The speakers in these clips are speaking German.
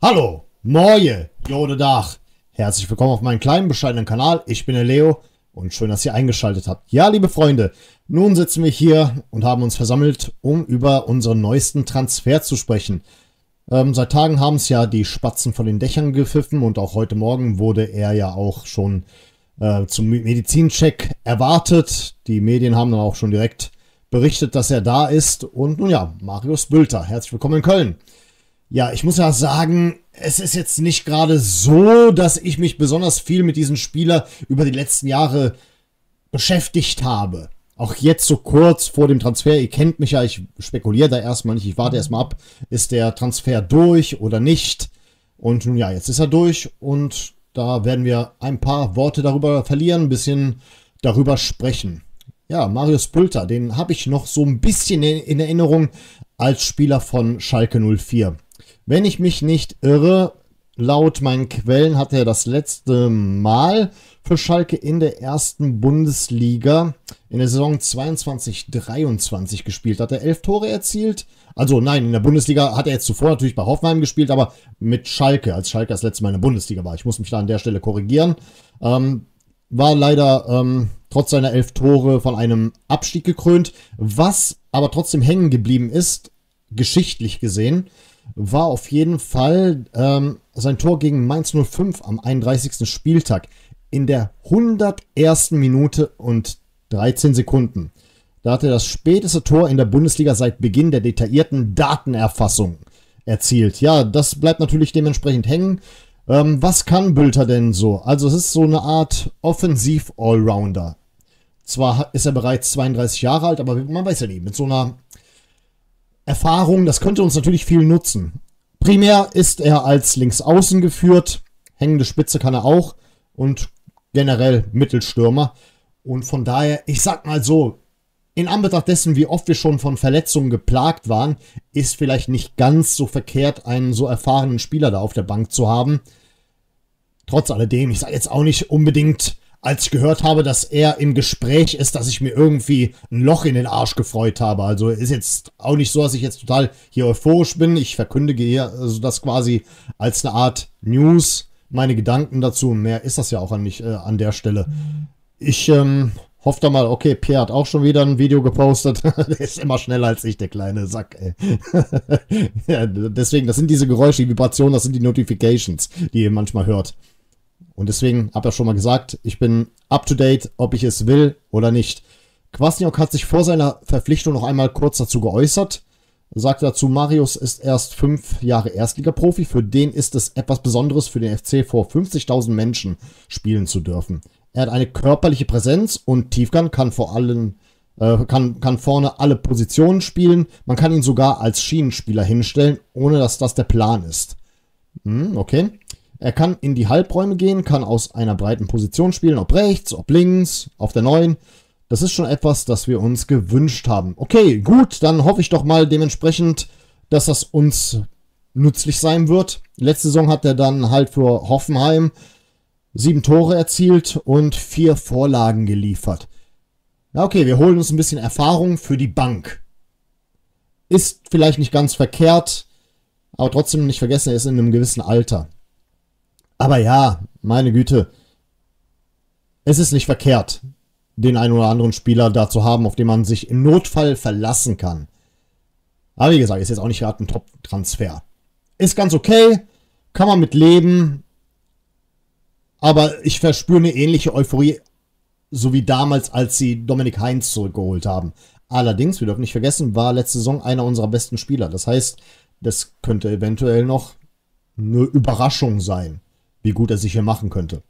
Hallo, Moje, Jode Dach. Herzlich willkommen auf meinem kleinen, bescheidenen Kanal. Ich bin der Leo und schön, dass ihr eingeschaltet habt. Ja, liebe Freunde, nun sitzen wir hier und haben uns versammelt, um über unseren neuesten Transfer zu sprechen. Seit Tagen haben es ja die Spatzen von den Dächern gepfiffen und auch heute Morgen wurde er ja auch schon zum Medizincheck erwartet. Die Medien haben dann auch schon direkt berichtet, dass er da ist. Und nun ja, Marius Bülter, herzlich willkommen in Köln. Ja, ich muss ja sagen, es ist jetzt nicht gerade so, dass ich mich besonders viel mit diesem Spieler über die letzten Jahre beschäftigt habe. Auch jetzt so kurz vor dem Transfer, ihr kennt mich ja, ich spekuliere da erstmal nicht, ich warte erstmal ab, ist der Transfer durch oder nicht? Und nun ja, jetzt ist er durch und da werden wir ein paar Worte darüber verlieren, ein bisschen darüber sprechen. Ja, Marius Bülter, den habe ich noch so ein bisschen in Erinnerung als Spieler von Schalke 04. Wenn ich mich nicht irre, laut meinen Quellen hat er das letzte Mal für Schalke in der ersten Bundesliga in der Saison 22/23 gespielt. Hat er 11 Tore erzielt? Also nein, in der Bundesliga hat er jetzt zuvor natürlich bei Hoffenheim gespielt, aber mit Schalke, als Schalke das letzte Mal in der Bundesliga war. Ich muss mich da an der Stelle korrigieren. War leider trotz seiner 11 Tore von einem Abstieg gekrönt. Was aber trotzdem hängen geblieben ist, geschichtlich gesehen, war auf jeden Fall sein Tor gegen Mainz 05 am 31. Spieltag in der 101. Minute und 13 Sekunden. Da hat er das späteste Tor in der Bundesliga seit Beginn der detaillierten Datenerfassung erzielt. Ja, das bleibt natürlich dementsprechend hängen. Was kann Bülter denn so? Also es ist so eine Art Offensiv-Allrounder. Zwar ist er bereits 32 Jahre alt, aber man weiß ja nie, mit so einer Erfahrung, das könnte uns natürlich viel nutzen. Primär ist er als Linksaußen geführt, hängende Spitze kann er auch und generell Mittelstürmer. Und von daher, ich sag mal so, in Anbetracht dessen, wie oft wir schon von Verletzungen geplagt waren, ist vielleicht nicht ganz so verkehrt, einen so erfahrenen Spieler da auf der Bank zu haben. Trotz alledem, ich sage jetzt auch nicht unbedingt, als ich gehört habe, dass er im Gespräch ist, dass ich mir irgendwie ein Loch in den Arsch gefreut habe. Also ist jetzt auch nicht so, dass ich jetzt total hier euphorisch bin. Ich verkündige hier also das quasi als eine Art News, meine Gedanken dazu. Mehr ist das ja auch nicht an der Stelle. Ich hoffe da mal, okay, Pierre hat auch schon wieder ein Video gepostet. Der ist immer schneller als ich, der kleine Sack, ey. Ja, deswegen, das sind diese Geräusche, die Vibrationen, das sind die Notifications, die ihr manchmal hört. Und deswegen habe ich ja schon mal gesagt, ich bin up to date, ob ich es will oder nicht. Kwasniok hat sich vor seiner Verpflichtung noch einmal kurz dazu geäußert. Er sagt dazu, Marius ist erst 5 Jahre Erstligaprofi. Für den ist es etwas Besonderes, für den FC vor 50.000 Menschen spielen zu dürfen. Er hat eine körperliche Präsenz und Tiefgang, kann kann vorne alle Positionen spielen. Man kann ihn sogar als Schienenspieler hinstellen, ohne dass das der Plan ist. Okay. Er kann in die Halbräume gehen, kann aus einer breiten Position spielen, ob rechts, ob links, auf der 9. Das ist schon etwas, das wir uns gewünscht haben. Okay, gut, dann hoffe ich doch mal dementsprechend, dass das uns nützlich sein wird. Letzte Saison hat er dann halt für Hoffenheim 7 Tore erzielt und 4 Vorlagen geliefert. Ja, okay, wir holen uns ein bisschen Erfahrung für die Bank. Ist vielleicht nicht ganz verkehrt, aber trotzdem nicht vergessen, er ist in einem gewissen Alter. Aber ja, meine Güte, es ist nicht verkehrt, den einen oder anderen Spieler da zu haben, auf den man sich im Notfall verlassen kann. Aber wie gesagt, ist jetzt auch nicht gerade ein Top-Transfer. Ist ganz okay, kann man mit leben, aber ich verspüre eine ähnliche Euphorie, so wie damals, als sie Dominik Heinz zurückgeholt haben. Allerdings, wir dürfen nicht vergessen, war letzte Saison einer unserer besten Spieler. Das heißt, das könnte eventuell noch eine Überraschung sein, wie gut er sich hier machen könnte.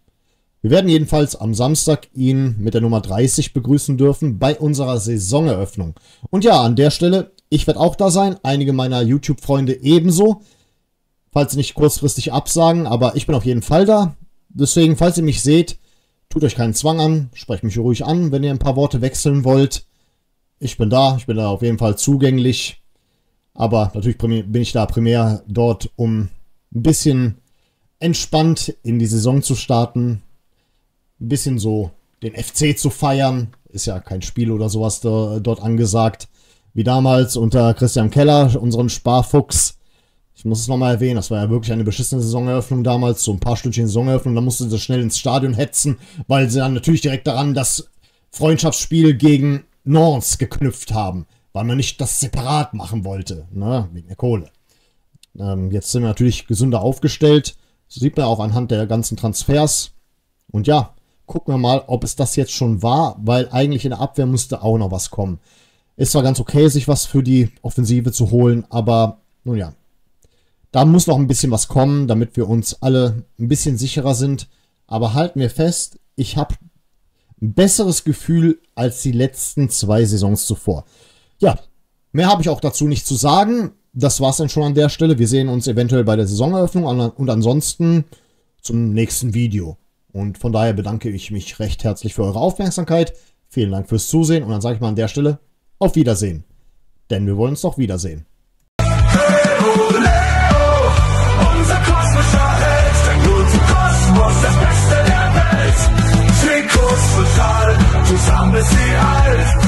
Wir werden jedenfalls am Samstag ihn mit der Nummer 30 begrüßen dürfen bei unserer Saisoneröffnung. Und ja, an der Stelle, ich werde auch da sein, einige meiner YouTube-Freunde ebenso. Falls nicht kurzfristig absagen, aber ich bin auf jeden Fall da. Deswegen, falls ihr mich seht, tut euch keinen Zwang an, sprecht mich ruhig an, wenn ihr ein paar Worte wechseln wollt. Ich bin da auf jeden Fall zugänglich. Aber natürlich bin ich da primär dort, um ein bisschen entspannt in die Saison zu starten, ein bisschen so den FC zu feiern. Ist ja kein Spiel oder sowas dort angesagt, wie damals unter Christian Keller, unseren Sparfuchs. Ich muss es nochmal erwähnen, das war ja wirklich eine beschissene Saisoneröffnung damals, so ein paar Stündchen Saisoneröffnung, da musste sie schnell ins Stadion hetzen, weil sie dann natürlich direkt daran das Freundschaftsspiel gegen Nantes geknüpft haben, weil man nicht das separat machen wollte, ne, wegen der Kohle. Jetzt sind wir natürlich gesünder aufgestellt, das sieht man auch anhand der ganzen Transfers. Und ja, gucken wir mal, ob es das jetzt schon war, weil eigentlich in der Abwehr musste auch noch was kommen. Ist zwar ganz okay, sich was für die Offensive zu holen, aber nun ja, da muss noch ein bisschen was kommen, damit wir uns alle ein bisschen sicherer sind. Aber halten wir fest, ich habe ein besseres Gefühl als die letzten 2 Saisons zuvor. Ja, mehr habe ich auch dazu nicht zu sagen. Das war's dann schon an der Stelle. Wir sehen uns eventuell bei der Saisoneröffnung und ansonsten zum nächsten Video. Und von daher bedanke ich mich recht herzlich für eure Aufmerksamkeit. Vielen Dank fürs Zusehen und dann sage ich mal an der Stelle auf Wiedersehen. Denn wir wollen uns doch wiedersehen. Unser kosmischer Held, der gute Kosmos, das Beste der Welt. Trikots total, zusammen bis sie alt.